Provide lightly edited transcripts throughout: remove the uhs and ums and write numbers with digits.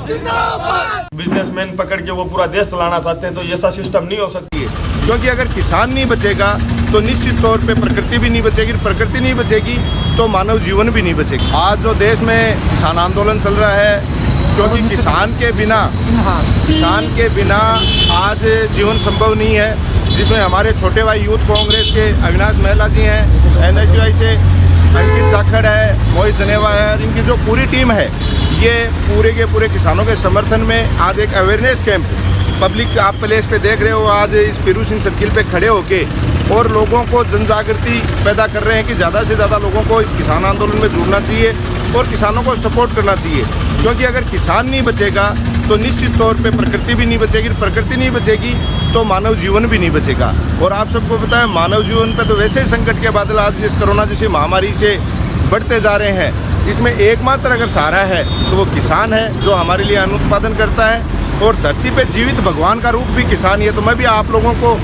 Businessman पकड़ के वो पूरा देश चलाना चाहते हैं, तो ऐसा सिस्टम नहीं हो सकती है। क्योंकि अगर किसान नहीं बचेगा तो निश्चित तौर पे प्रकृति भी नहीं बचेगी, प्रकृति नहीं बचेगी तो मानव जीवन भी नहीं बचेगी। आज जो देश में किसान आंदोलन चल रहा है, क्योंकि किसान के बिना आज जीवन संभव नहीं है, जिसमें हमारे छोटे भाई यूथ कांग्रेस के अविनाश महिला जी हैं, NSUI से अंकित जाखड़ है, मोहित जनेवा है, और इनकी जो पूरी टीम है, ये पूरे के पूरे किसानों के समर्थन में आज एक अवेयरनेस कैंप पब्लिक आप प्लेस पे देख रहे हो, आज इस पीरू सिंह सर्किल पे खड़े होके और लोगों को जन जागृति पैदा कर रहे हैं कि ज़्यादा से ज़्यादा लोगों को इस किसान आंदोलन में जुड़ना चाहिए और किसानों को सपोर्ट करना चाहिए। क्योंकि अगर किसान नहीं बचेगा तो निश्चित तौर पे प्रकृति भी नहीं बचेगी, प्रकृति नहीं बचेगी तो मानव जीवन भी नहीं बचेगा। और आप सबको पता है मानव जीवन पे तो वैसे ही संकट के बादल आज इस कोरोना जैसी महामारी से बढ़ते जा रहे हैं। इसमें एकमात्र अगर सहारा है तो वो किसान है, जो हमारे लिए अन्न उत्पादन करता है, और धरती पे जीवित भगवान का रूप भी किसान ही है। तो मैं भी आप लोगों को,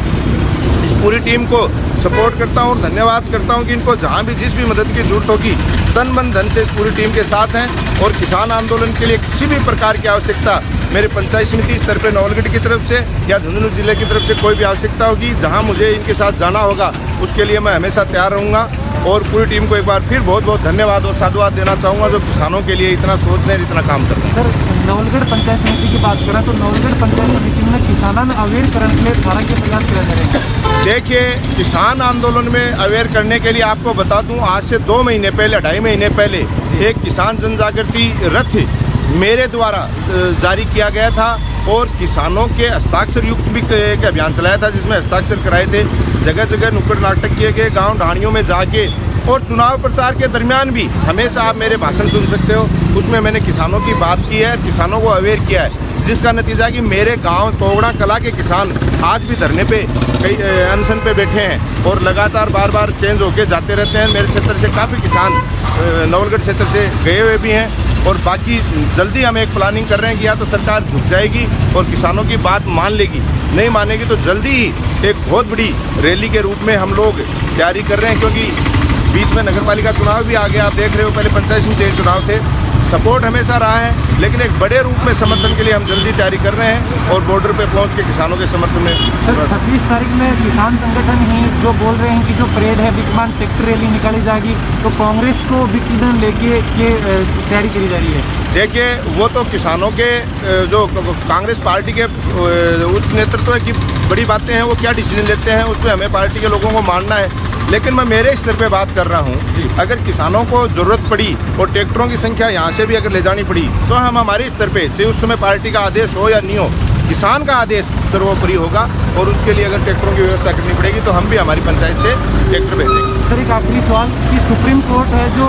इस पूरी टीम को सपोर्ट करता हूँ और धन्यवाद करता हूँ कि इनको जहाँ भी जिस भी मदद की जरूरत होगी तन मन धन से इस पूरी टीम के साथ हैं। और किसान आंदोलन के लिए किसी भी प्रकार की आवश्यकता मेरे पंचायत समिति स्तर पर नवलगढ़ की तरफ से या झुंझुनू जिले की तरफ से कोई भी आवश्यकता होगी, जहाँ मुझे इनके साथ जाना होगा, उसके लिए मैं हमेशा तैयार रहूँगा। और पूरी टीम को एक बार फिर बहुत बहुत धन्यवाद और साधुवाद देना चाहूँगा, जो किसानों के लिए इतना सोच रहे हैं, इतना काम कर रहे हैं। सर, नवलगढ़ पंचायत समिति की बात करें तो नवलगढ़ पंचायत समिति में किसानों में अवेयर करने के लिए धारा के प्रयास किया जा रहे हैं। देखिए, किसान आंदोलन में अवेयर करने के लिए आपको बता दूं, आज से 2 महीने पहले, 2.5 महीने पहले एक किसान जन जागृति रथ मेरे द्वारा जारी किया गया था और किसानों के हस्ताक्षर युक्त भी एक अभियान चलाया था, जिसमें हस्ताक्षर कराए थे। जगह जगह नुक्कड़ नाटक किए गए, गांव ढाणियों में जाके, और चुनाव प्रचार के दरमियान भी हमेशा आप मेरे भाषण सुन सकते हो, उसमें मैंने किसानों की बात की है, किसानों को अवेयर किया है, जिसका नतीजा कि मेरे गांव तोगड़ा कला के किसान आज भी धरने पे कई अनशन पे बैठे हैं और लगातार बार बार चेंज होके जाते रहते हैं। मेरे क्षेत्र से काफ़ी किसान नवलगढ़ क्षेत्र से गए हुए भी हैं और बाकी जल्दी हम एक प्लानिंग कर रहे हैं कि या तो सरकार झुक जाएगी और किसानों की बात मान लेगी, नहीं मानेगी तो जल्दी ही एक बहुत बड़ी रैली के रूप में हम लोग तैयारी कर रहे हैं। क्योंकि बीच में नगरपालिका चुनाव भी आ गया, आप देख रहे हो, पहले पंचायत समिति चुनाव थे, सपोर्ट हमेशा रहा है, लेकिन एक बड़े रूप में समर्थन के लिए हम जल्दी तैयारी कर रहे हैं और बॉर्डर पे पहुंच के किसानों के समर्थन में। सर, 26 तारीख में किसान संगठन ही जो बोल रहे हैं कि जो परेड है, विकमान ट्रैक्टर रैली निकाली जाएगी, तो कांग्रेस को विकीर्णन लेके तैयारी करी जा रही है। देखिए, वो तो किसानों के जो कांग्रेस पार्टी के उच्च नेतृत्व की बड़ी बातें हैं, वो क्या डिसीजन लेते हैं उस पर हमें पार्टी के लोगों को मानना है। लेकिन मैं मेरे स्तर पे बात कर रहा हूँ, अगर किसानों को ज़रूरत पड़ी और ट्रैक्टरों की संख्या यहाँ से भी अगर ले जानी पड़ी तो हम हमारे स्तर पे, चाहे उस समय पार्टी का आदेश हो या नहीं हो, किसान का आदेश सर्वोपरि होगा और उसके लिए अगर ट्रैक्टरों की व्यवस्था करनी पड़ेगी तो हम भी हमारी पंचायत से ट्रैक्टर भेजेंगे। सर, एक आखिरी सवाल कि सुप्रीम कोर्ट है जो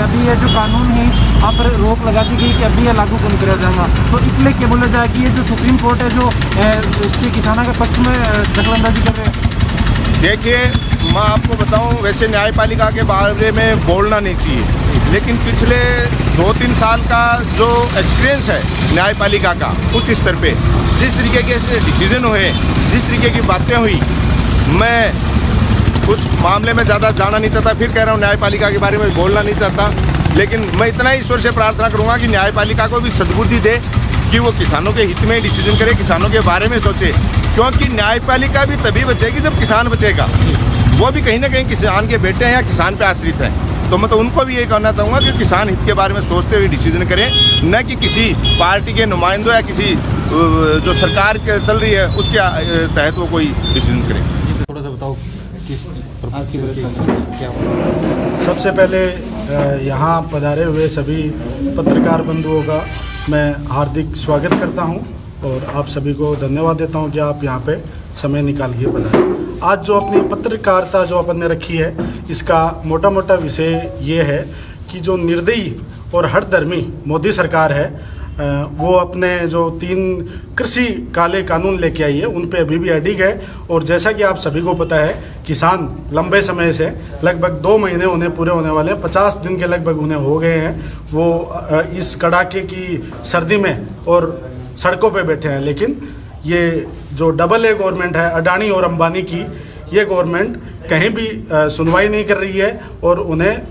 अभी ये जो कानून है यहाँ पर रोक लगा दी गई कि अभी ये लागू नहीं किया जाएगा, तो इसलिए क्या बोला जाए कि ये जो सुप्रीम कोर्ट है जो किसानों के पक्ष में दखलंदाजी कर रहे हैं? देखिए, मैं आपको बताऊं, वैसे न्यायपालिका के बारे में बोलना नहीं चाहिए, लेकिन पिछले 2-3 साल का जो एक्सपीरियंस है न्यायपालिका का उच्च स्तर पे, जिस तरीके के डिसीजन हुए, जिस तरीके की बातें हुई, मैं उस मामले में ज़्यादा जाना नहीं चाहता। फिर कह रहा हूँ, न्यायपालिका के बारे में बोलना नहीं चाहता, लेकिन मैं इतना ही ईश्वर से प्रार्थना करूँगा कि न्यायपालिका को भी सद्बुद्धि दे कि वो किसानों के हित में डिसीजन करे, किसानों के बारे में सोचे। क्योंकि न्यायपालिका भी तभी बचेगी जब किसान बचेगा। वो भी कहीं ना कहीं किसान के बेटे हैं या किसान पे आश्रित हैं। तो मैं तो उनको भी ये कहना चाहूँगा कि किसान हित के बारे में सोचते हुए डिसीजन करें, न कि किसी पार्टी के नुमाइंदों या किसी जो सरकार के चल रही है उसके तहत वो कोई डिसीजन करें। थोड़ा सा बताओ क्या? सबसे पहले यहाँ पधारे हुए सभी पत्रकार बंधुओं का मैं हार्दिक स्वागत करता हूँ और आप सभी को धन्यवाद देता हूँ कि आप यहाँ पे समय निकाल के पधारे। आज जो अपनी पत्रकारिता जो अपन ने रखी है, इसका मोटा मोटा विषय ये है कि जो निर्दयी और हठधर्मी मोदी सरकार है, वो अपने जो 3 कृषि काले कानून लेके आई है, उन पे अभी भी अडिग है। और जैसा कि आप सभी को पता है, किसान लंबे समय से लगभग 2 महीने उन्हें पूरे होने वाले हैं, 50 दिन के लगभग उन्हें हो गए हैं, वो इस कड़ाके की सर्दी में और सड़कों पे बैठे हैं। लेकिन ये जो डबल ए गवर्नमेंट है, अडानी और अंबानी की, ये गवर्नमेंट कहीं भी सुनवाई नहीं कर रही है और उन्हें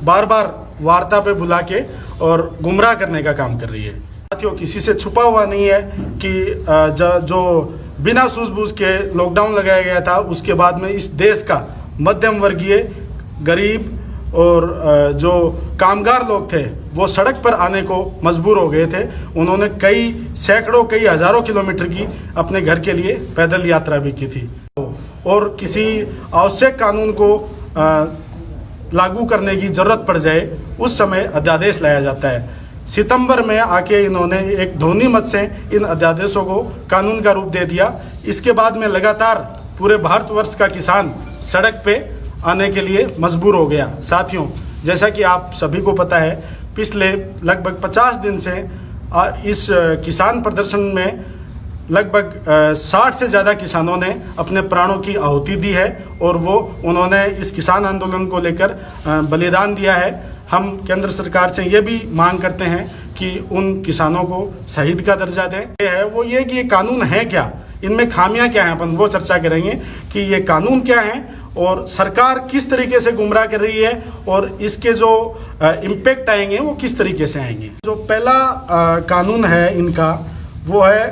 बार बार वार्ता पे बुला के और गुमराह करने का काम कर रही है। साथ साथियों किसी से छुपा हुआ नहीं है कि जो बिना सूझबूझ के लॉकडाउन लगाया गया था, उसके बाद में इस देश का मध्यम वर्गीय, गरीब और जो कामगार लोग थे वो सड़क पर आने को मजबूर हो गए थे। उन्होंने कई सैकड़ों, कई हज़ारों किलोमीटर की अपने घर के लिए पैदल यात्रा भी की थी। और किसी आवश्यक कानून को लागू करने की ज़रूरत पड़ जाए, उस समय अध्यादेश लाया जाता है। सितंबर में आके इन्होंने एक ध्वनि मत से इन अध्यादेशों को कानून का रूप दे दिया। इसके बाद में लगातार पूरे भारतवर्ष का किसान सड़क पे आने के लिए मजबूर हो गया। साथियों, जैसा कि आप सभी को पता है, पिछले लगभग 50 दिन से इस किसान प्रदर्शन में लगभग 60 से ज़्यादा किसानों ने अपने प्राणों की आहुति दी है और उन्होंने इस किसान आंदोलन को लेकर बलिदान दिया है। हम केंद्र सरकार से ये भी मांग करते हैं कि उन किसानों को शहीद का दर्जा दें। ये कि ये कानून है क्या, इनमें खामियां क्या हैं, अपन वो चर्चा करेंगे कि ये कानून क्या हैं और सरकार किस तरीके से गुमराह कर रही है और इसके जो इम्पैक्ट आएंगे वो किस तरीके से आएंगे। जो पहला कानून है इनका, वो है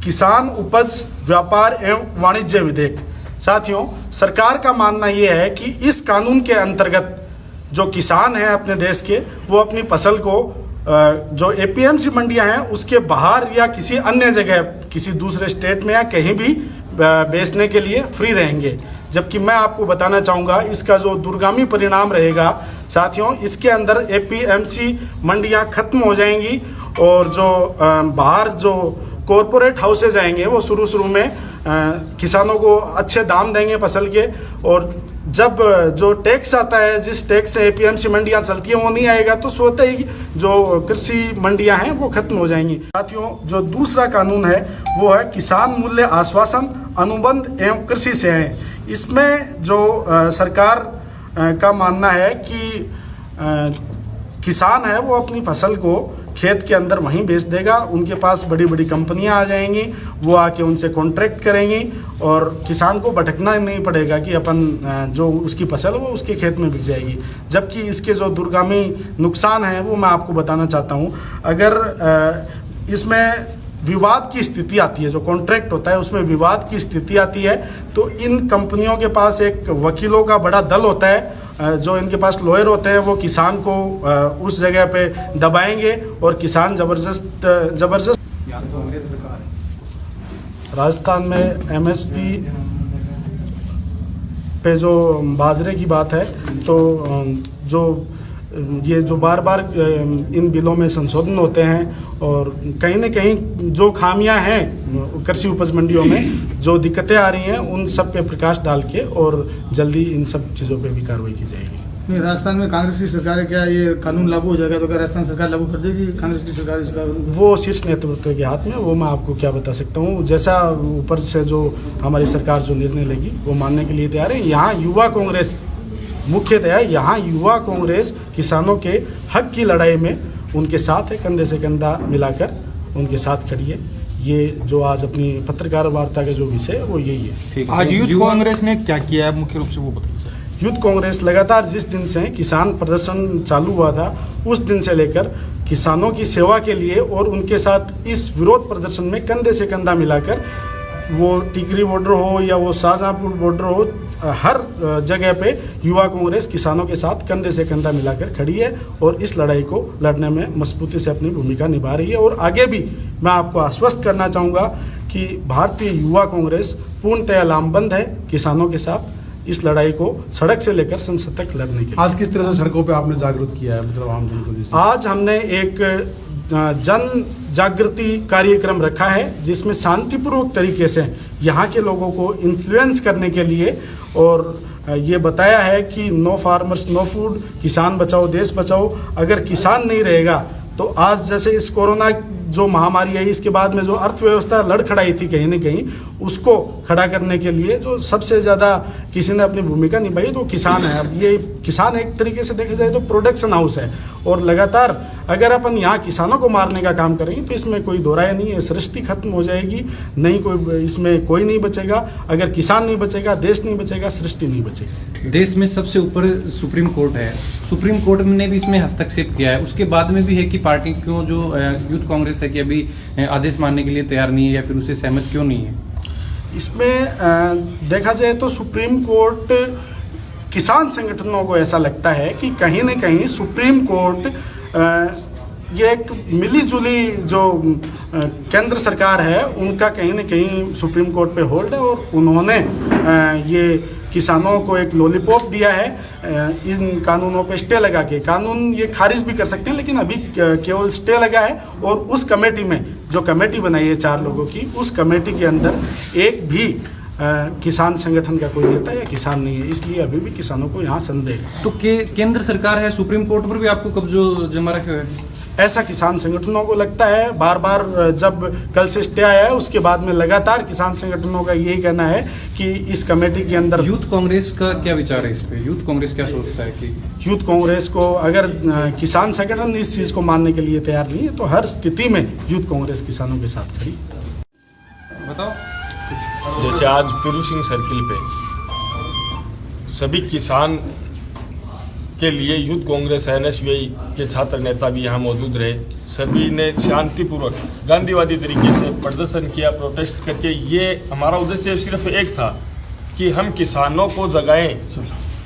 किसान उपज व्यापार एवं वाणिज्य विधेयक। साथियों, सरकार का मानना ये है कि इस कानून के अंतर्गत जो किसान हैं अपने देश के, वो अपनी फसल को जो एपीएमसी मंडियां हैं उसके बाहर या किसी अन्य जगह, किसी दूसरे स्टेट में या कहीं भी बेचने के लिए फ्री रहेंगे। जबकि मैं आपको बताना चाहूँगा इसका जो दूरगामी परिणाम रहेगा साथियों, इसके अंदर एपीएमसी मंडियां खत्म हो जाएंगी और जो बाहर जो कॉरपोरेट हाउसेज आएंगे वो शुरू में किसानों को अच्छे दाम देंगे फसल के, और जब जो टैक्स आता है, जिस टैक्स से एपीएमसी मंडियां चलती हैं वो नहीं आएगा, तो स्वतः ही जो कृषि मंडियां हैं वो खत्म हो जाएंगी। साथियों, जो दूसरा कानून है वो है किसान मूल्य आश्वासन अनुबंध एवं कृषि सेवाएं। इसमें जो सरकार का मानना है कि किसान है वो अपनी फसल को खेत के अंदर वहीं बेच देगा, उनके पास बड़ी बड़ी कंपनियां आ जाएंगी, वो आके उनसे कॉन्ट्रैक्ट करेंगी और किसान को भटकना नहीं पड़ेगा कि अपन जो उसकी फसल है वो उसके खेत में बिक जाएगी। जबकि इसके जो दूरगामी नुकसान हैं वो मैं आपको बताना चाहता हूँ। अगर इसमें विवाद की स्थिति आती है, जो कॉन्ट्रैक्ट होता है उसमें विवाद की स्थिति आती है, तो इन कंपनियों के पास एक वकीलों का बड़ा दल होता है, जो इनके पास लॉयर होते हैं, वो किसान को उस जगह पे दबाएंगे और किसान जबरदस्त। राजस्थान में एमएसपी पे जो बाजरे की बात है, तो ये जो बार बार इन बिलों में संशोधन होते हैं और कहीं न कहीं जो खामियां हैं कृषि उपज मंडियों में, जो दिक्कतें आ रही हैं, उन सब पे प्रकाश डाल के और जल्दी इन सब चीज़ों पे भी कार्रवाई की जाएगी। नहीं, राजस्थान में कांग्रेस की सरकार है, क्या ये कानून लागू हो जाएगा तो क्या राजस्थान सरकार लागू कर देगी कांग्रेस की सरकार इस कानून? वो शीर्ष नेतृत्व के हाथ में, वो मैं आपको क्या बता सकता हूँ। जैसा ऊपर से जो हमारी सरकार जो निर्णय लेगी वो मानने के लिए तैयार है। यहाँ युवा कांग्रेस मुख्यतः, यहाँ युवा कांग्रेस किसानों के हक की लड़ाई में उनके साथ है, कंधे से कंधा मिलाकर उनके साथ खड़ी है। ये जो आज अपनी पत्रकार वार्ता का जो विषय है वो यही है। आज यूथ कांग्रेस ने क्या किया है मुख्य रूप से वो बताइए। यूथ कांग्रेस लगातार जिस दिन से किसान प्रदर्शन चालू हुआ था उस दिन से लेकर किसानों की सेवा के लिए और उनके साथ इस विरोध प्रदर्शन में कंधे से कंधा मिलाकर, वो टिकरी बॉर्डर हो या वो शाहजहाँपुर बॉर्डर हो, हर जगह पे युवा कांग्रेस किसानों के साथ कंधे से कंधा मिलाकर खड़ी है और इस लड़ाई को लड़ने में मजबूती से अपनी भूमिका निभा रही है। और आगे भी मैं आपको आश्वस्त करना चाहूँगा कि भारतीय युवा कांग्रेस पूर्णतया लामबंद है किसानों के साथ इस लड़ाई को सड़क से लेकर संसद तक लड़ने के लिए। आज किस तरह से सड़कों पे आपने जागरूक किया है, मतलब आम जन को? आज हमने एक जन जागृति कार्यक्रम रखा है जिसमें शांतिपूर्वक तरीके से यहाँ के लोगों को इन्फ्लुएंस करने के लिए और ये बताया है कि नो फार्मर्स नो फूड, किसान बचाओ देश बचाओ। अगर किसान नहीं रहेगा तो आज जैसे इस कोरोना जो महामारी आई, इसके बाद में जो अर्थव्यवस्था लड़खड़ाई थी कहीं न कहीं, उसको खड़ा करने के लिए जो सबसे ज़्यादा किसी ने अपनी भूमिका निभाई तो किसान है। अब ये किसान एक तरीके से देखा जाए तो प्रोडक्शन हाउस है, और लगातार अगर अपन यहाँ किसानों को मारने का काम करेंगे तो इसमें कोई दो राय नहीं है, सृष्टि खत्म हो जाएगी, नहीं कोई इसमें कोई नहीं बचेगा। अगर किसान नहीं बचेगा, देश नहीं बचेगा, सृष्टि नहीं बचेगी। देश में सबसे ऊपर सुप्रीम कोर्ट है, सुप्रीम कोर्ट ने भी इसमें हस्तक्षेप किया है। उसके बाद में भी है कि पार्टी क्यों जो यूथ कांग्रेस है कि अभी आदेश मानने के लिए तैयार नहीं है या फिर उसे सहमत क्यों नहीं है? इसमें देखा जाए तो सुप्रीम कोर्ट, किसान संगठनों को ऐसा लगता है कि कहीं न कहीं सुप्रीम कोर्ट ये एक मिली-जुली जो केंद्र सरकार है उनका कहीं न कहीं सुप्रीम कोर्ट पे होल्ड है, और उन्होंने ये किसानों को एक लॉलीपॉप दिया है इन कानूनों पे स्टे लगा के। कानून ये खारिज भी कर सकते हैं, लेकिन अभी केवल स्टे लगा है, और उस कमेटी में जो कमेटी बनाई है 4 लोगों की, उस कमेटी के अंदर एक भी किसान संगठन का कोई नेता या किसान नहीं है, इसलिए अभी भी किसानों को यहाँ संदेह है। तो केंद्र सरकार है, सुप्रीम कोर्ट पर भी आपको कब्जा जमा रखे हुए है? ऐसा किसान संगठनों को लगता है। बार बार जब कल से स्टे आया है उसके बाद में लगातार किसान संगठनों का यही कहना है कि इस कमेटी के अंदर। यूथ कांग्रेस का क्या विचार है इस पे? यूथ कांग्रेस क्या सोचता है कि यूथ कांग्रेस को, अगर किसान संगठन इस चीज़ को मानने के लिए तैयार नहीं है तो हर स्थिति में यूथ कांग्रेस किसानों के साथ खड़ी। बताओ। जैसे आज पिरू सिंह सर्किल पे सभी किसान के लिए यूथ कांग्रेस एनएसयूआई के छात्र नेता भी यहाँ मौजूद रहे। सभी ने शांतिपूर्वक गांधीवादी तरीके से प्रदर्शन किया, प्रोटेस्ट करके। ये हमारा उद्देश्य सिर्फ एक था कि हम किसानों को जगाएं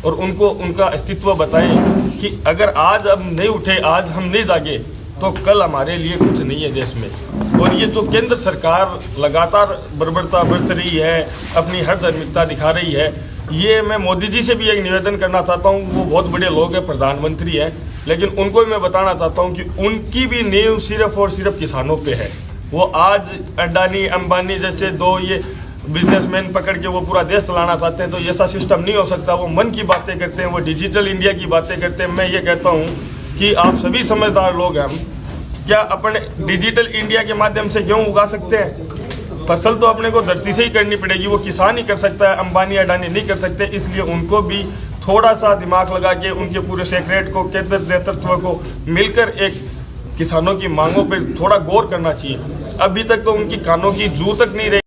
और उनको उनका अस्तित्व बताएं कि अगर आज अब नहीं उठे, आज हम नहीं जागे तो कल हमारे लिए कुछ नहीं है देश में। और ये जो केंद्र सरकार लगातार बर्बरता बरत रही है, अपनी हर धार्मिकता दिखा रही है, ये मैं मोदी जी से भी एक निवेदन करना चाहता हूँ। वो बहुत बड़े लोग हैं, प्रधानमंत्री हैं, लेकिन उनको भी मैं बताना चाहता हूँ कि उनकी भी नींव सिर्फ और सिर्फ किसानों पे है। वो आज अडानी अंबानी जैसे 2 ये बिजनेसमैन पकड़ के वो पूरा देश चलाना चाहते हैं, तो ऐसा सिस्टम नहीं हो सकता। वो मन की बातें करते हैं, वो डिजिटल इंडिया की बातें करते हैं। मैं ये कहता हूँ कि आप सभी समझदार लोग हैं, हम क्या अपने डिजिटल इंडिया के माध्यम से क्यों उगा सकते हैं? फसल तो अपने को धरती से ही करनी पड़ेगी, वो किसान ही कर सकता है, अंबानी अडानी नहीं कर सकते। इसलिए उनको भी थोड़ा सा दिमाग लगा के उनके पूरे सेक्रेटरी को, केंद्र नेतृत्व को मिलकर एक किसानों की मांगों पर थोड़ा गौर करना चाहिए। अभी तक तो उनकी कानों की जू तक नहीं रही।